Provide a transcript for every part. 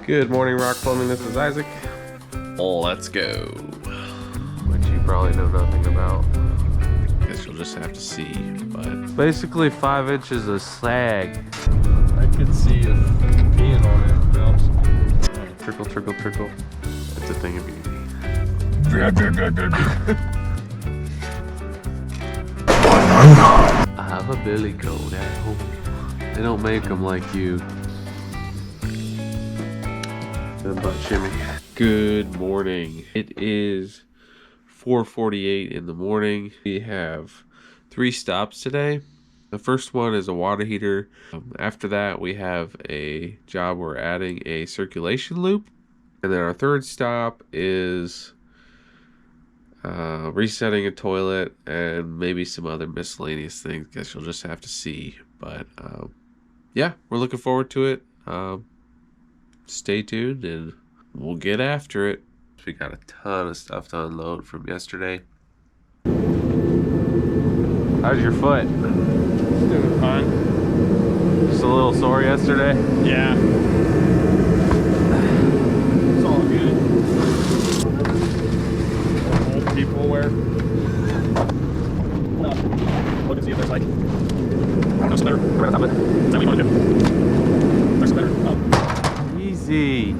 Good morning, Rock Plumbing. This is Isaac. Let's go. Which you probably know nothing about. Guess you'll just have to see, but Basically 5 inches of slag. I could see it being on it. Helps. Trickle, trickle, trickle. It's a thing of beauty. I have a billy goat at home. They don't make them like you. Then butt shimmy. Good morning. It is 4:48 in the morning. We have 3 stops today. The first one is a water heater. After that, we have a job we're adding a circulation loop. And then our third stop is resetting a toilet and maybe some other miscellaneous things. Guess you'll just have to see. But yeah, we're looking forward to it. Stay tuned and we'll get after it. We got a ton of stuff to unload from yesterday. How's your foot? Doing fine. Just a little sore yesterday? Yeah. It's all good. Old people wear. Look and see if there's like no splitter around the top of it. Is that what you want to do? There's a splitter. Oh. Easy.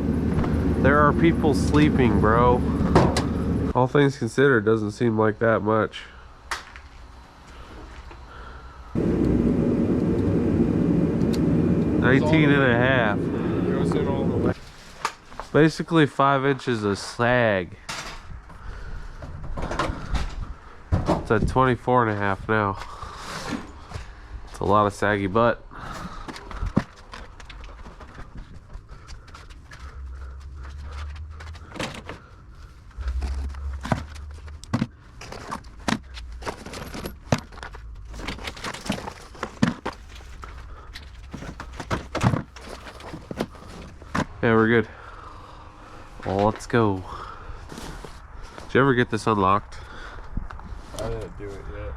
There are people sleeping, bro. All things considered, doesn't seem like that much. $19 and a half. Goes in all the way. Basically 5 inches of slag. It's at 24 and a half now. It's a lot of saggy butt. Yeah, we're good. Well, let's go. Did you ever get this unlocked? I didn't do it yet.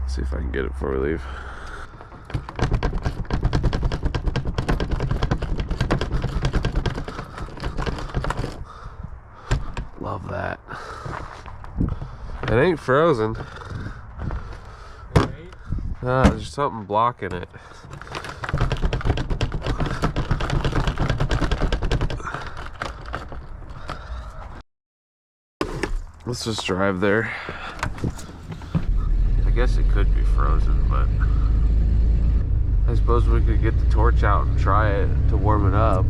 Let's see if I can get it before we leave. Love that. It ain't frozen. There's something blocking it. Let's just drive there. I guess it could be frozen, but I suppose we could get the torch out and try it to warm it up.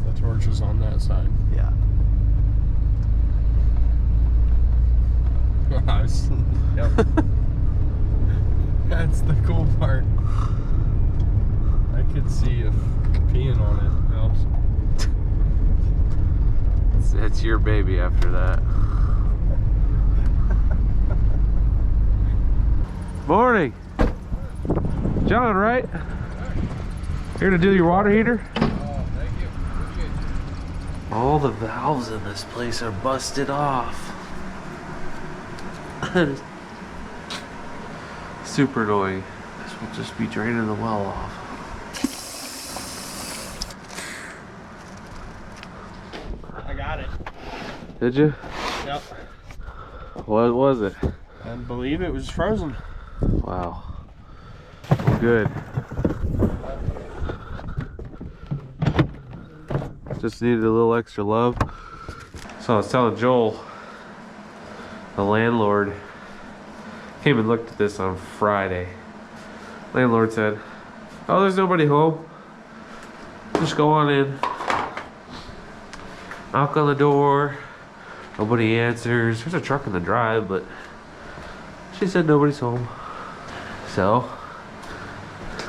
The torch is on that side. Yeah. Nice. Yep. That's the cool part. I could see if peeing on it helps. It's your baby after that. Morning. John, right? Here to do your water heater? Oh, thank you. Appreciate it. All the valves in this place are busted off. Super annoying. This will just be draining the well off. I got it. Did you? Yep. What was it? I believe it was frozen. Wow. Well, good. Just needed a little extra love. So I was telling Joel, the landlord came and looked at this on Friday. Landlord said, "Oh, there's nobody home. Just go on in. Knock on the door. Nobody answers. There's a truck in the drive, but she said nobody's home." So,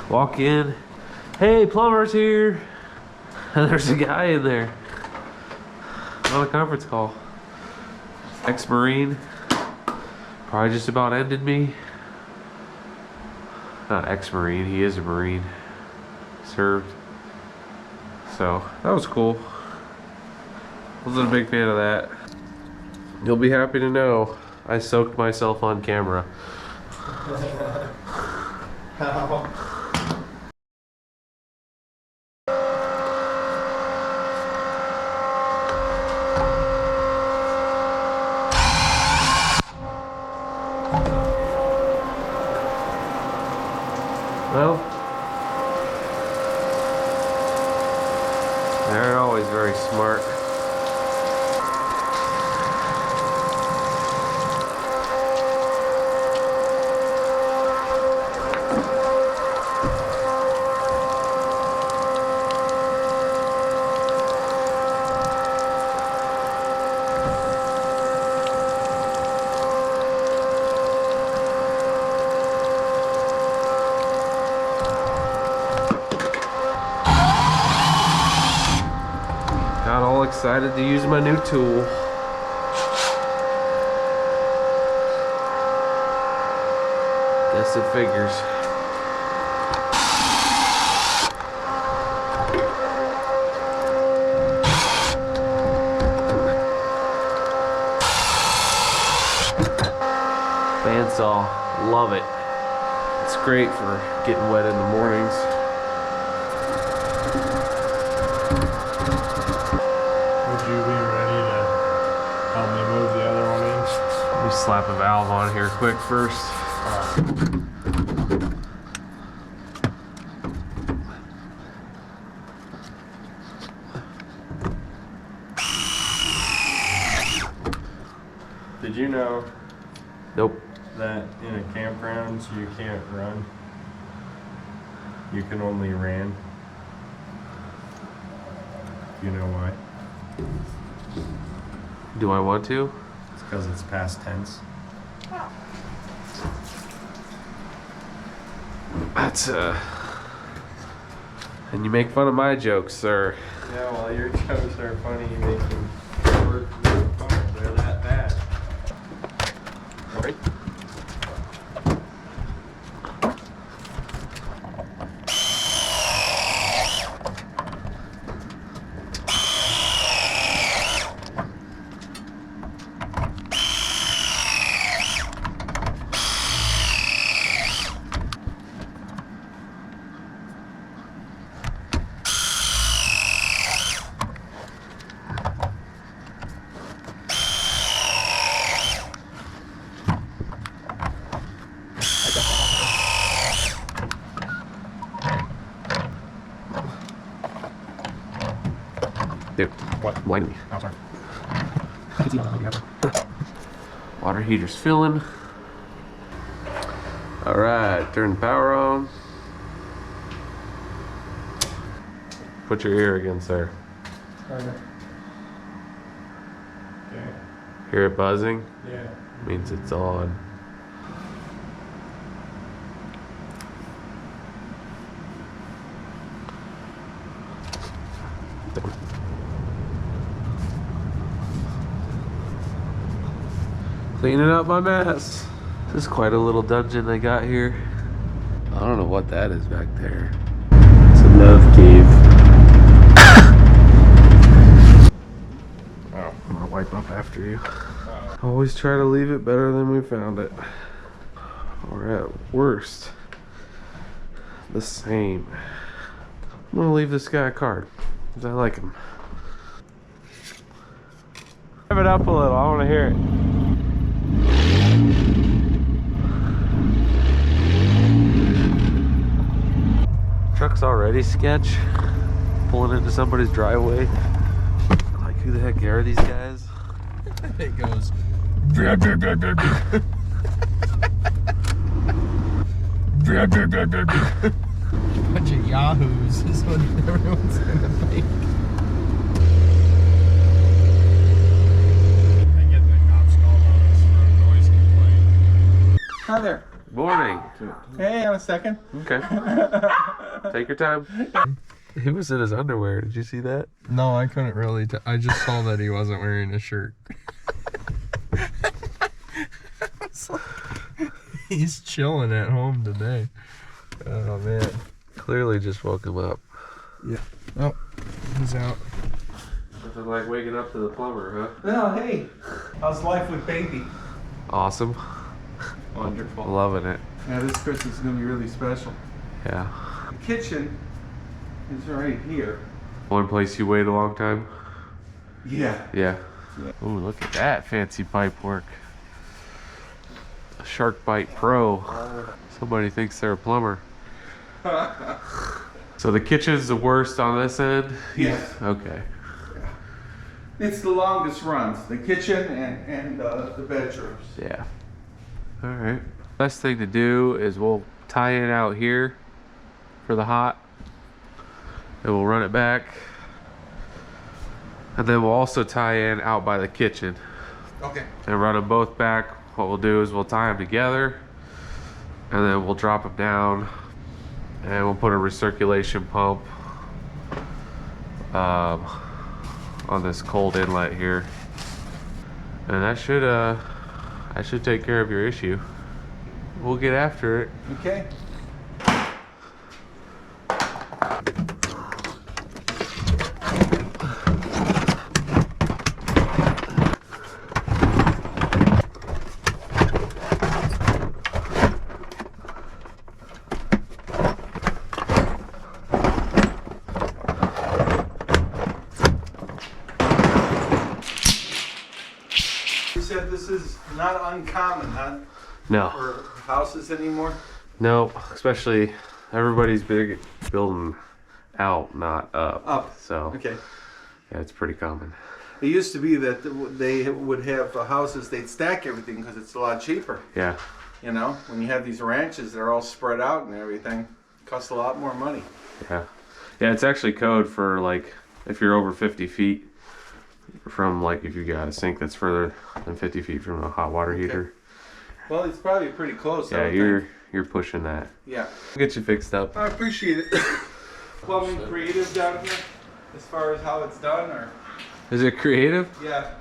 walk in. "Hey, plumber's here." And there's a guy in there on a conference call. Ex-Marine. Probably just about ended me. Not ex-Marine, he is a Marine. Served. So, that was cool. Wasn't a big fan of that. You'll be happy to know I soaked myself on camera. They're always very smart. Got all excited to use my new tool. Guess it figures. Bandsaw, love it. It's great for getting wet in the mornings. Would you be ready to help me move the other one in? Let me slap a valve on here quick first. Did you know Nope. that in a campground you can't run? You can only ran. You know why? Do I want to? It's because it's past tense. That's and you make fun of my jokes, sir. Yeah, well, your jokes are funny. You make them work really fun. They're that bad. Alright. Dude, What? blind me. Oh, sorry. Water heater's filling. Alright, turn the power on. Put your ear again, sir. Okay. Hear it buzzing? Yeah. Means it's on. Cleaning up my mess. This is quite a little dungeon I got here. I don't know what that is back there. It's a love cave. Oh. I'm gonna wipe up after you. Always try to leave it better than we found it. Or at worst, the same. I'm gonna leave this guy a card, because I like him. Rev it up a little, I wanna hear it. Truck's already sketch. Pulling into somebody's driveway. Like, who the heck are these guys? It goes. Bunch of yahoos is what everyone's gonna think. I get the cops called on us for a noise complaint. Hi there. Morning. Hey, on a second. Okay. Take your time. He was in his underwear. Did you see that? No, I couldn't really. I just saw that he wasn't wearing a shirt. He's chilling at home today. Oh man. Clearly just woke him up. Yeah. Oh, he's out. Nothing like waking up to the plumber, huh? Oh, hey. How's life with baby? Awesome. Wonderful. Loving it. Yeah, this Christmas is going to be really special. Yeah. The kitchen is right here. One place you wait a long time? Yeah. Yeah. Yeah. Ooh, look at that fancy pipe work. A Shark Bite Pro. Somebody thinks they're a plumber. So the kitchen's the worst on this end? Yes. Okay. It's the longest runs, the kitchen and the bedrooms. Yeah. All right. Best thing to do is we'll tie in out here for the hot, and we'll run it back, and then we'll also tie in out by the kitchen Okay. and run them both back. What we'll do is we'll tie them together, and then we'll drop them down, and we'll put a recirculation pump on this cold inlet here, and that should take care of your issue. We'll get after it. Okay. You said this is not uncommon, huh? No. For houses anymore? No, especially everybody's big building out, not up. Up. So Okay. yeah, it's pretty common. It used to be that they would have houses, they'd stack everything because it's a lot cheaper. Yeah, You know, when you have these ranches, they're all spread out and everything. It costs a lot more money. yeah, yeah. It's actually code for like if you're over 50 feet from, like, if you got a sink that's further than 50 feet from a hot water heater. Well, it's probably pretty close. I Yeah, would think. you're pushing that. Yeah. We'll get you fixed up. I appreciate it. Plumbing creative down here, as far as how it's done, or Is it creative? yeah.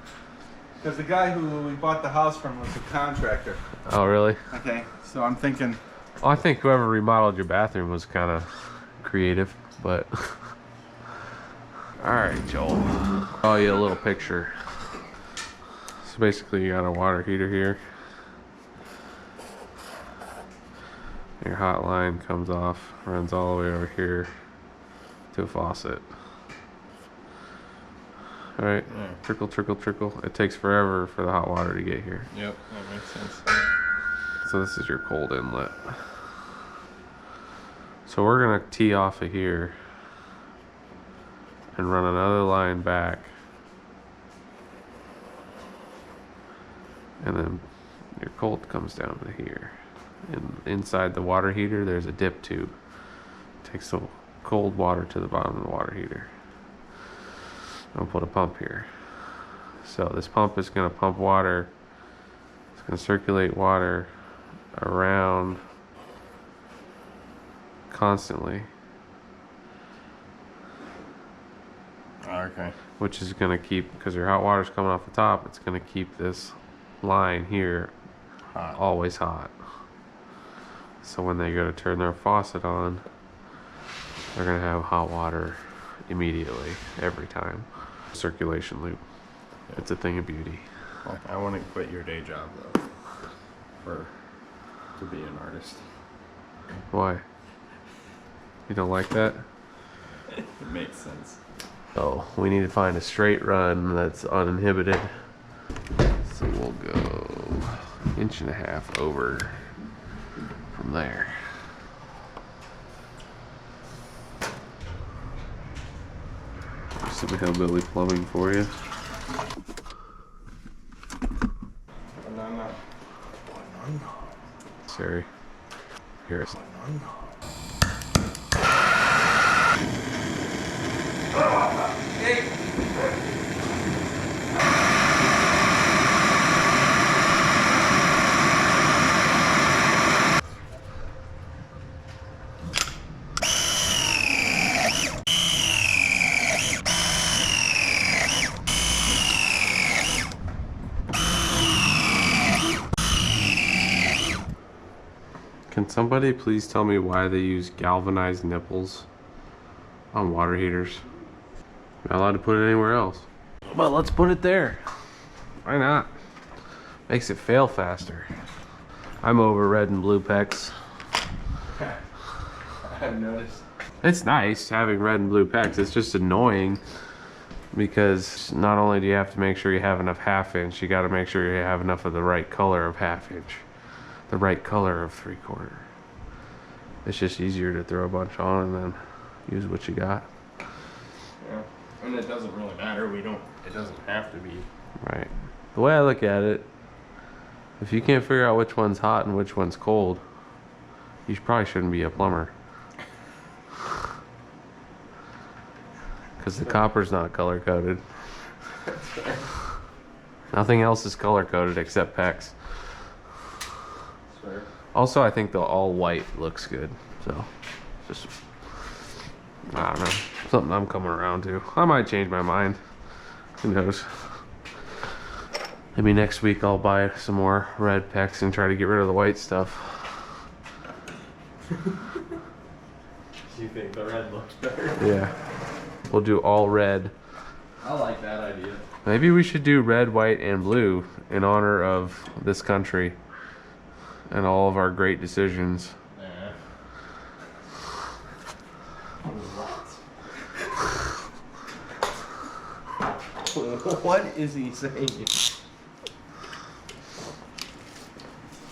Because the guy who we bought the house from was a contractor. Oh, really? Okay. So I'm thinking. Well, I think whoever remodeled your bathroom was kind of creative, but. All right, Joel. Oh, yeah, a little picture. So basically, you got a water heater here. Your hot line comes off, runs all the way over here to a faucet. All right, trickle, trickle, trickle. It takes forever for the hot water to get here. Yep, that makes sense. So this is your cold inlet. So we're gonna tee off of here and run another line back, and then your cold comes down to here. And inside the water heater, there's a dip tube. Takes the cold water to the bottom of the water heater. I'll put a pump here. So this pump is gonna pump water. It's gonna circulate water around constantly, Okay. which is going to keep, because your hot water's coming off the top, it's going to keep this line here Hot. always hot. So when they go to turn their faucet on, they're going to have hot water immediately, every time. Circulation loop. It's a thing of beauty. I want to quit your day job though, to be an artist. Why? You don't like that? It makes sense. Oh, we need to find a straight run that's uninhibited. So we'll go 1.5 inches over from there. Some hillbilly plumbing for you. No. Sorry. Here it's. Can somebody please tell me why they use galvanized nipples on water heaters? Not allowed to put it anywhere else. But let's put it there. Why not? Makes it fail faster. I'm over red and blue PEX. I've noticed. It's nice having red and blue PEX. It's just annoying because not only do you have to make sure you have enough 1/2 inch, you got to make sure you have enough of the right color of 1/2 inch, the right color of 3/4. It's just easier to throw a bunch on and then use what you got. Yeah. And it doesn't really matter. It doesn't have to be. Right. The way I look at it, if you can't figure out which one's hot and which one's cold, you probably shouldn't be a plumber. Because the copper's not color coded. Nothing else is color coded except PEX. Swear. Also, I think the all white looks good. So, just, I don't know. Something I'm coming around to. I might change my mind. Who knows? Maybe next week I'll buy some more red PEX and try to get rid of the white stuff. Do you think the red looks better? Yeah. We'll do all red. I like that idea. Maybe we should do red, white, and blue in honor of this country and all of our great decisions. Yeah. What is he saying?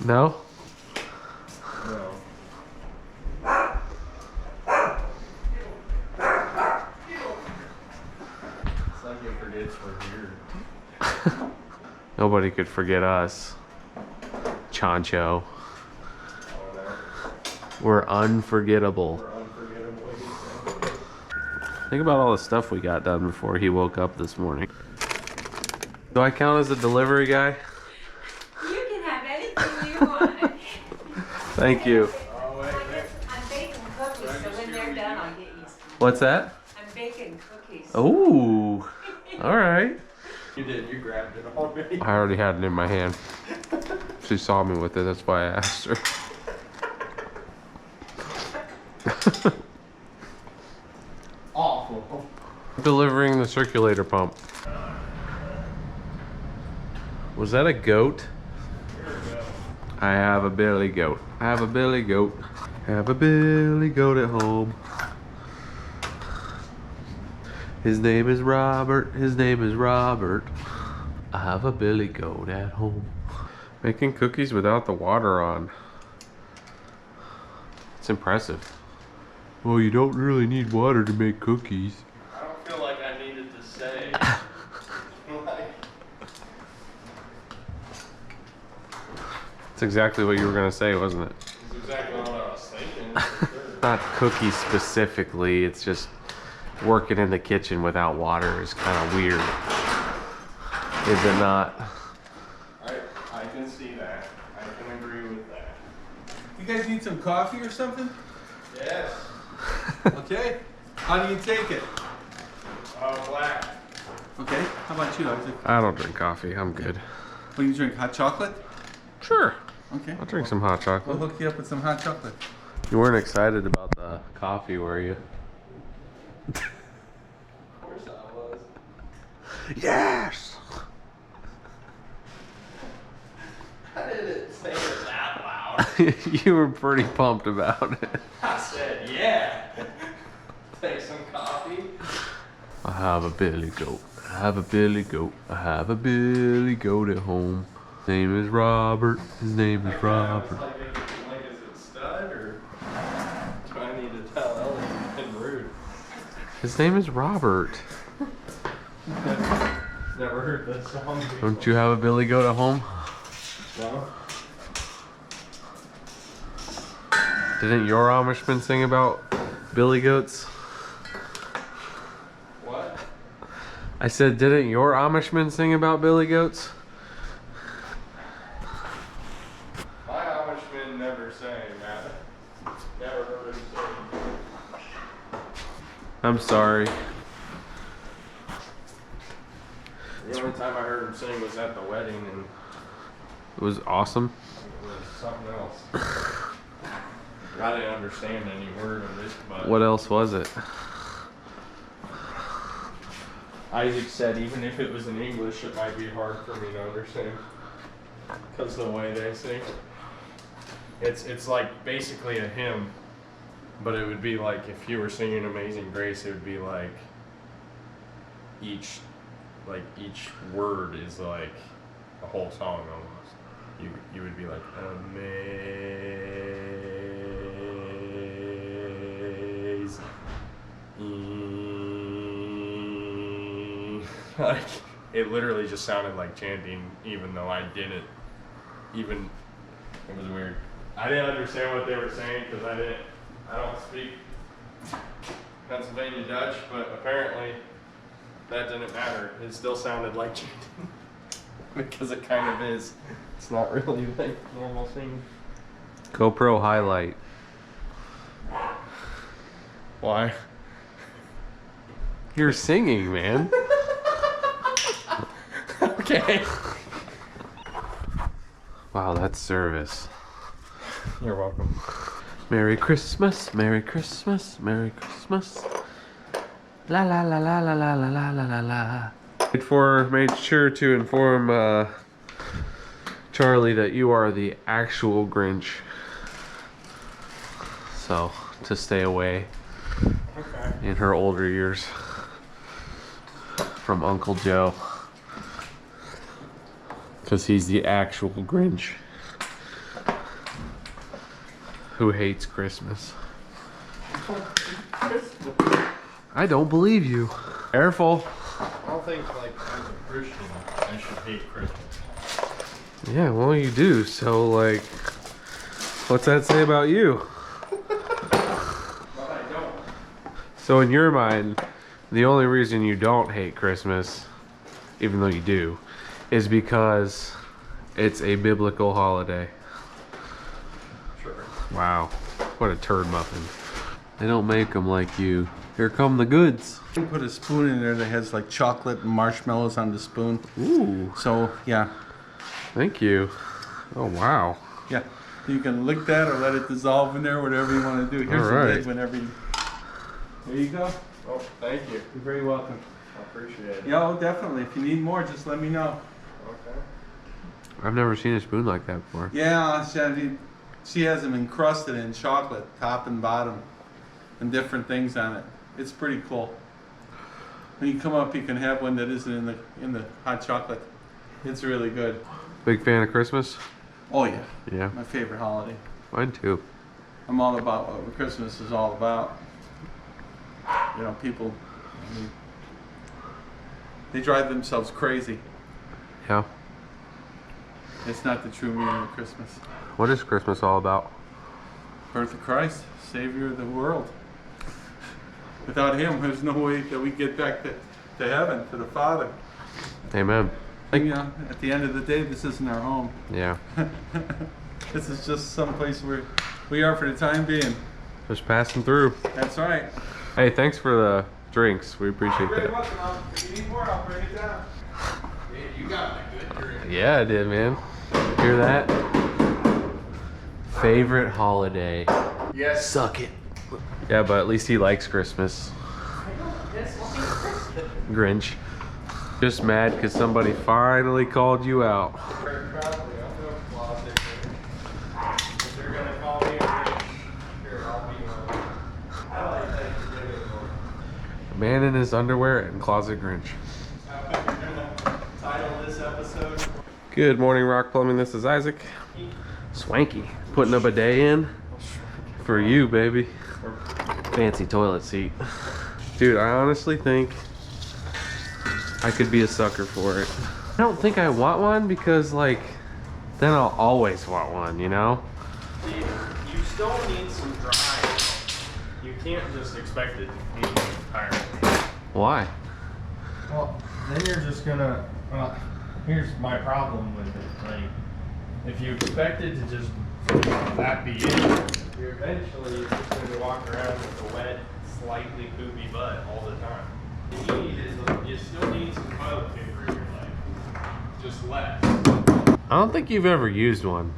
No? No. It's like he forgets we're here. Nobody could forget us. Chancho. Oh, no. We're unforgettable. We're unforgettable. Think about all the stuff we got done before he woke up this morning. Do I count as a delivery guy? You can have anything you want. Thank you. I'm baking cookies, so when they're done, I'll get you some. What's that? I'm baking cookies. Ooh. All right. You did. You grabbed it already. I already had it in my hand. She saw me with it. That's why I asked her. Awful. Delivering the circulator pump. Was that a goat? I have a billy goat. I have a billy goat. I have a billy goat at home. His name is Robert. His name is Robert. I have a billy goat at home. Making cookies without the water on. It's impressive. Well, you don't really need water to make cookies. I don't feel like I needed to say. That's exactly what you were gonna say, wasn't it? That's exactly what I was thinking. For sure. Not cookies specifically, it's just working in the kitchen without water is kind of weird. Is it not? I can see that. I can agree with that. You guys need some coffee or something? Yes. Okay. How do you take it? Black. Okay. How about you, Isaac? I don't drink coffee, I'm good. What do you drink? Hot chocolate? Sure, Okay. I'll drink some hot We'll chocolate. hook you up with some hot chocolate. You weren't excited about the coffee, were you? Of course I was. Yes! I didn't say it that loud. You were pretty pumped about it. I said, yeah. Take some coffee. I have a billy goat. I have a billy goat. I have a billy goat at home. His name is Robert. His name is Robert. Like, is it stud or do I need to tell Ellie you've been rude? His name is Robert. Never heard this song before. Don't you have a billy goat at home? No? Didn't your Amishman sing about billy goats? What? I said, didn't your Amishman sing about billy goats? My Amishman never sang that. Never heard him sing. I'm sorry. The only time I heard him sing was at the wedding, and It was awesome. it was something else. I didn't understand any word of it, but What else was it? Isaac said even if it was in English, it might be hard for me to understand because the way they sing. It's like basically a hymn, but it would be like if you were singing Amazing Grace, it would be like each word is like a whole song almost. You would be like amazing Like, it literally just sounded like chanting, even though I didn't even, it was weird. I didn't understand what they were saying because I don't speak Pennsylvania Dutch, but apparently that didn't matter. It still sounded like chanting because it kind of is. It's not really like normal singing. GoPro highlight. Why? You're singing, man. Okay. Wow, that's service. You're welcome. Merry Christmas, Merry Christmas, Merry Christmas. La la la la la la la la la la. Made sure to inform Charlie that you are the actual Grinch. So, to stay away Okay. in her older years from Uncle Joe. Because he's the actual Grinch who hates Christmas. I don't believe you. Careful. I don't think, like, as a Christian, I should hate Christmas. Yeah, well, you do. So, like, what's that say about you? But I don't. So, in your mind, the only reason you don't hate Christmas, even though you do, is because it's a biblical holiday. Sure. Wow, what a turd muffin. They don't make them like you. Here come the goods. You put a spoon in there that has like chocolate and marshmallows on the spoon. Ooh, So yeah, thank you. Oh, wow. yeah. You can lick that or let it dissolve in there, whatever you want to do. Here's All the right. lid whenever you... There you go. Oh, thank you. You're very welcome. I appreciate it. Yeah, oh, definitely. If you need more, just let me know. Okay. I've never seen a spoon like that before. Yeah, she has them encrusted in chocolate, top and bottom, and different things on it. It's pretty cool. When you come up, you can have one that isn't in the hot chocolate. It's really good. Big fan of Christmas? Oh yeah, Yeah, my favorite holiday. mine too. I'm all about what Christmas is all about. You know, people, they drive themselves crazy. Yeah. It's not the true meaning of Christmas. What is Christmas all about? Birth of Christ, Savior of the world. Without Him, there's no way that we get back to heaven, to the Father. Amen. You know, at the end of the day, this isn't our home. Yeah. This is just some place where we are for the time being. Just passing through. That's right. Hey, thanks for the drinks. We appreciate You're very that. welcome. If you need more, I'll bring it down. You got a good drink. Yeah, I did, man. Hear that? Favorite holiday. Yes. Suck it. Yeah, but at least he likes Christmas. Grinch. Just mad because somebody finally called you out. If they're gonna call me a bitch, here, I'll be one. I like Thanksgiving more. Man in his underwear and closet Grinch. Title this episode. Good morning, Rock Plumbing. This is Isaac. Swanky. Putting a bidet in for you, baby. Fancy toilet seat. Dude, I honestly think I could be a sucker for it. I don't think I want one because, like, then I'll always want one, you know? See, you still need some dry. You can't just expect it to clean entirely. Why? Well, then you're just gonna. Here's my problem with it. Like, if you expect it to just that be it, you're eventually just gonna walk around with a wet, slightly poopy butt all the time. What you need is you still need some toilet paper in your life. Just less. I don't think you've ever used one.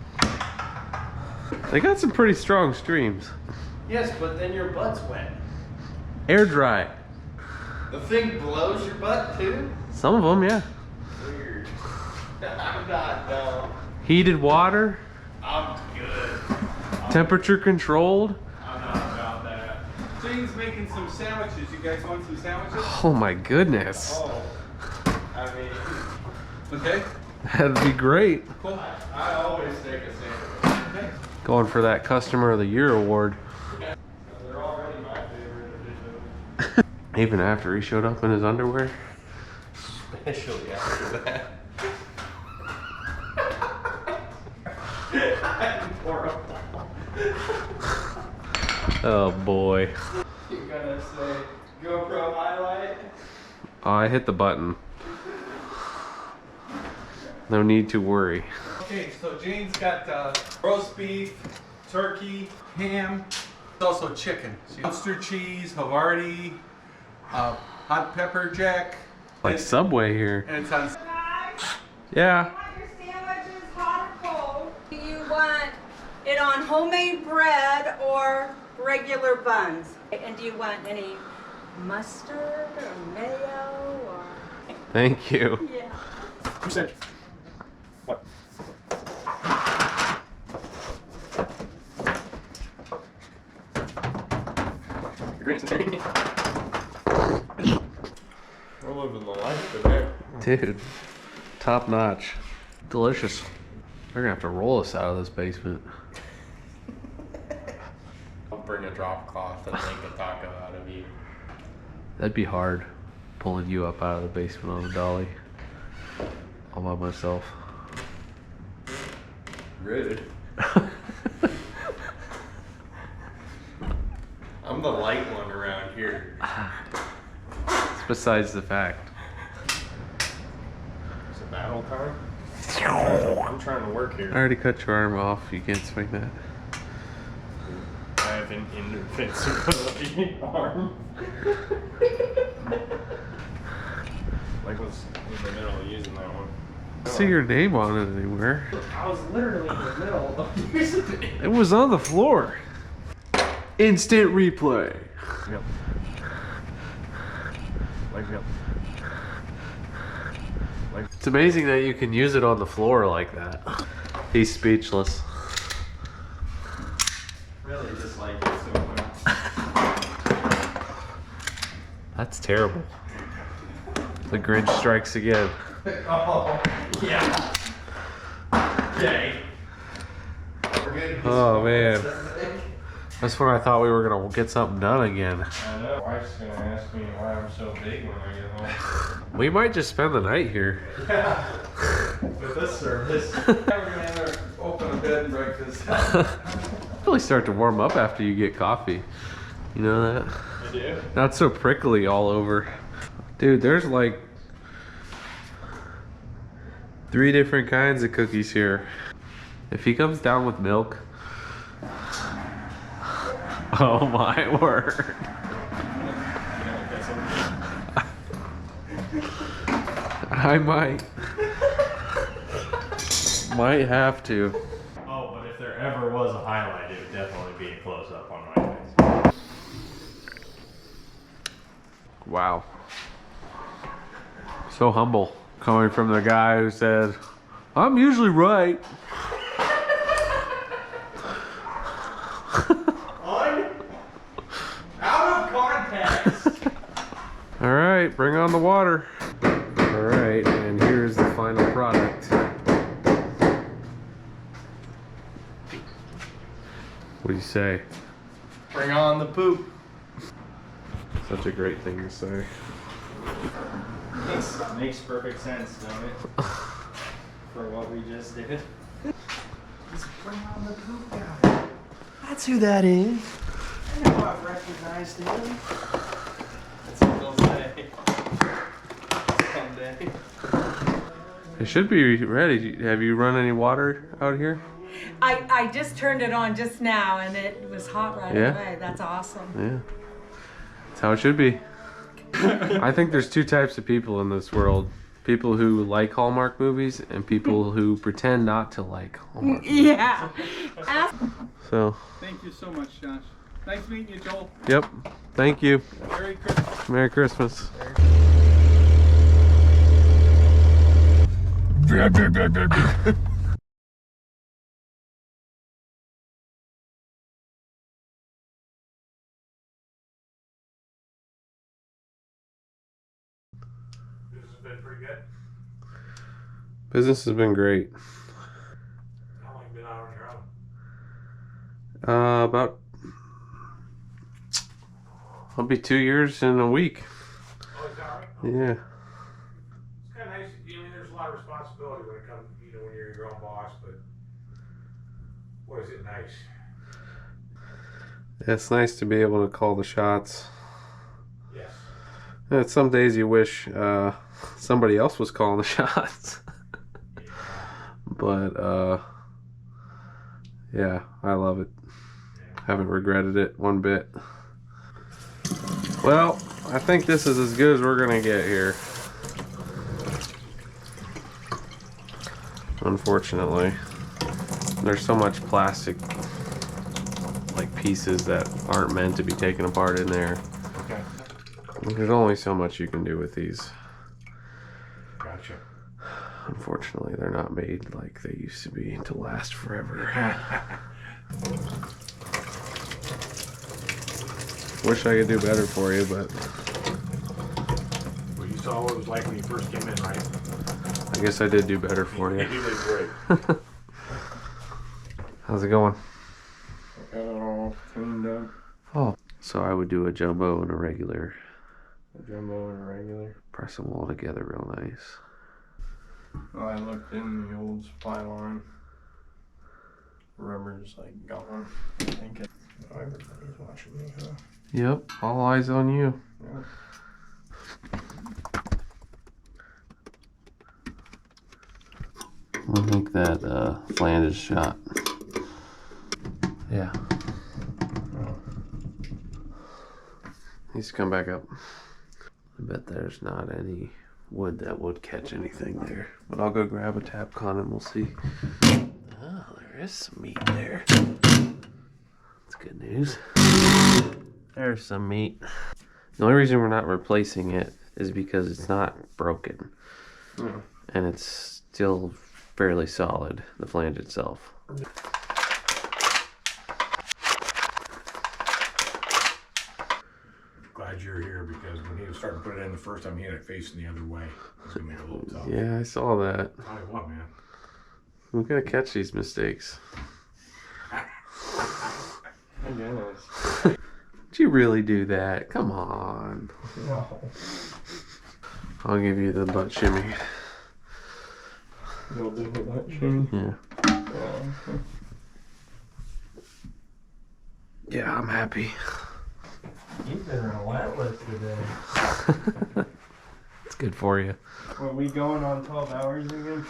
They got some pretty strong streams. Yes, but then your butt's wet. Air dry. The thing blows your butt too? Some of them, yeah. Weird. I'm not dumb. Heated water, I'm good. temperature controlled. I'm not about that. Jane's making some sandwiches. You guys want some sandwiches? Oh my goodness. Oh. I mean, Okay. That'd be great. Cool. I always take a sandwich. Okay. Going for that Customer of the Year award. They're already my favorite addition. Even after he showed up in his underwear. Especially after that. Oh boy. You're gonna say GoPro highlight? Oh, I hit the button. No need to worry. Okay, so Jane's got roast beef, turkey, ham, also chicken. Munster cheese, Havarti, hot pepper jack. Like Subway here. And it's on. Yeah. You want your sandwiches hot or cold? Do you want it on homemade bread or regular buns? And do you want any mustard or mayo or? Thank you. Yeah. Who said? What? Your grandson. We're living the life today. Dude, top notch. Delicious. They're gonna have to roll us out of this basement. I'll bring a drop cloth and make a taco out of you. That'd be hard, pulling you up out of the basement on a dolly. All by myself. Rude. I'm the light one around here. It's besides the fact. Is it battle time? I'm trying to work I here. already cut your arm off. You can't swing that. I have an invincibility arm. Like was in the middle of using that one. See your name on it anywhere. I was literally in the middle of using it. It was on the floor. Instant replay. Yep. Like yep. It's amazing that you can use it on the floor like that. He's speechless. Really just like it so much. That's terrible. The Grinch strikes again. Oh, yeah. Okay. Oh man. That's when I thought we were gonna get something done again. I know. Wife's gonna ask me why I'm so big when I get home. We might just spend the night here. Yeah. With this service. We're gonna have her open a bed and breakfast. Really start to warm up after you get coffee. You know that? I do. Not so prickly all over. Dude, there's like 3 different kinds of cookies here. If he comes down with milk. Oh my word. I might have to. Oh, but if there ever was a highlight, it would definitely be a close-up on my face. Wow. So humble. Coming from the guy who said, I'm usually right. Out of context! Alright, bring on the water. Alright, and here's the final product. What do you say? Bring on the poop. Such a great thing to say. Makes perfect sense, don't it? For what we just did. Just bring on the poop guy. That's who that is. I know I've recognized him. That's what they'll say. Someday. It should be ready. Have you run any water out here? I just turned it on just now and it was hot right Yeah? away. That's awesome. Yeah. That's how it should be. I think there's 2 types of people in this world. People who like Hallmark movies and people who pretend not to like Hallmark movies. Yeah. So, Thank you so much, Josh. Nice meeting you, Joel. yep. Thank you. Merry Christmas. Merry Christmas. This has been pretty good. Business has been great. How long have you been out on your own? About, I'll be 2 years in a week. Oh, is that right? Yeah. lot of responsibility when it comes, you know, when you're your own boss, but boy, is it nice. It's nice to be able to call the shots. Yes. And some days you wish somebody else was calling the shots. But yeah, I love it. Haven't regretted it one bit. Well, I think this is as good as we're gonna get here. Unfortunately, there's so much plastic, like pieces that aren't meant to be taken apart in there. Okay. There's only so much you can do with these. Gotcha. Unfortunately, they're not made like they used to be to last forever. Wish I could do better for you, but Well, you saw what it was like when you first came in, right? I guess I did do better for you. You did great. How's it going? Got it all cleaned up. Oh, so I would do a jumbo and a regular. A jumbo and a regular. Press them all together real nice. Oh, I looked in the old supply line. Rubber's like gone. I think it. Oh, everybody's watching me, huh? Yep, all eyes on you. Yep. I think that flange is shot. Yeah. Needs to come back up. I bet there's not any wood that would catch anything there. But I'll go grab a Tapcon and we'll see. Oh, there is some meat there. That's good news. There's some meat. The only reason we're not replacing it is because it's not broken. And it's still fairly solid, the flange itself. Glad you're here because when he was starting to put it in the first time, he had it facing the other way. It's gonna make it a little tough. Yeah, I saw that. Tell you what, man. We gotta catch these mistakes. I guess. Did you really do that? Come on. No. I'll give you the butt shimmy. You'll do the butt shimmy? Yeah. Yeah. Yeah, I'm happy. You've been relentless today. It's good for you. Are we going on 12 hours again?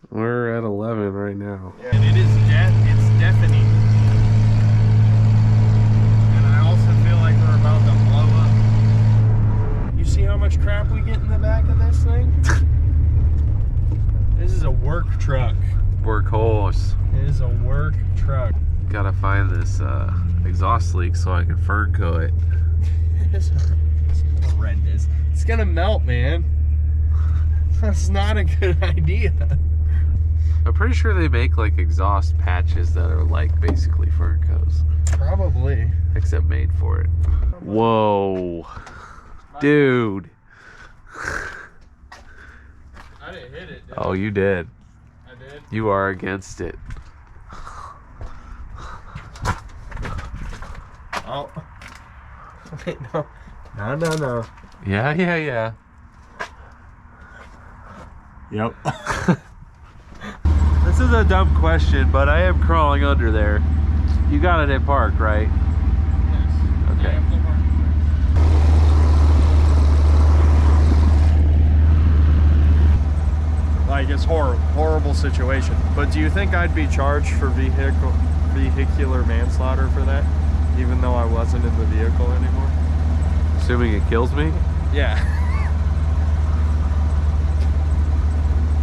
We're at 11 right now. Yeah. And it is it's deafening. And I also feel like we're about to blow up. You see how much crap we get in the back of this thing? This is a work truck. Workhorse. It is a work truck. Gotta find this exhaust leak so I can fern coat it. It's horrendous. It's gonna melt, man. That's not a good idea. I'm pretty sure they make like exhaust patches that are like basically fern coats. Probably. Except made for it. Whoa. Dude. I didn't hit it. Oh, you did. I did. You are against it. Oh. Wait, no. No. Yeah. Yep. This is a dumb question, but I am crawling under there. You got it in park, right? Yes. Okay. Like, it's horrible situation. But do you think I'd be charged for vehicular manslaughter for that? Even though I wasn't in the vehicle anymore? Assuming it kills me? Yeah.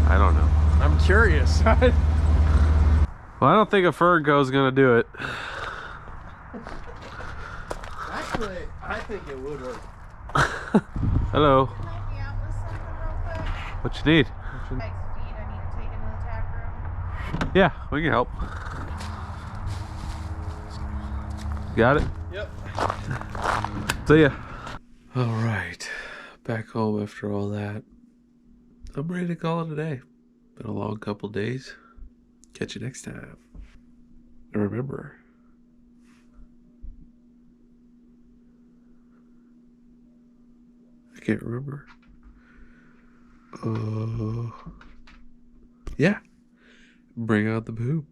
I don't know. I'm curious. Well, I don't think a fern coat's gonna do it. Actually, I think it would work. Hello. Can you help me out with something real quick? What you need? Feed I need to take into the tack room. Yeah, we can help. Got it? Yep. See ya. All right, back home after all that. I'm ready to call it a day. Been a long couple days. Catch you next time. And remember, I can't remember. Yeah. Bring out the poop.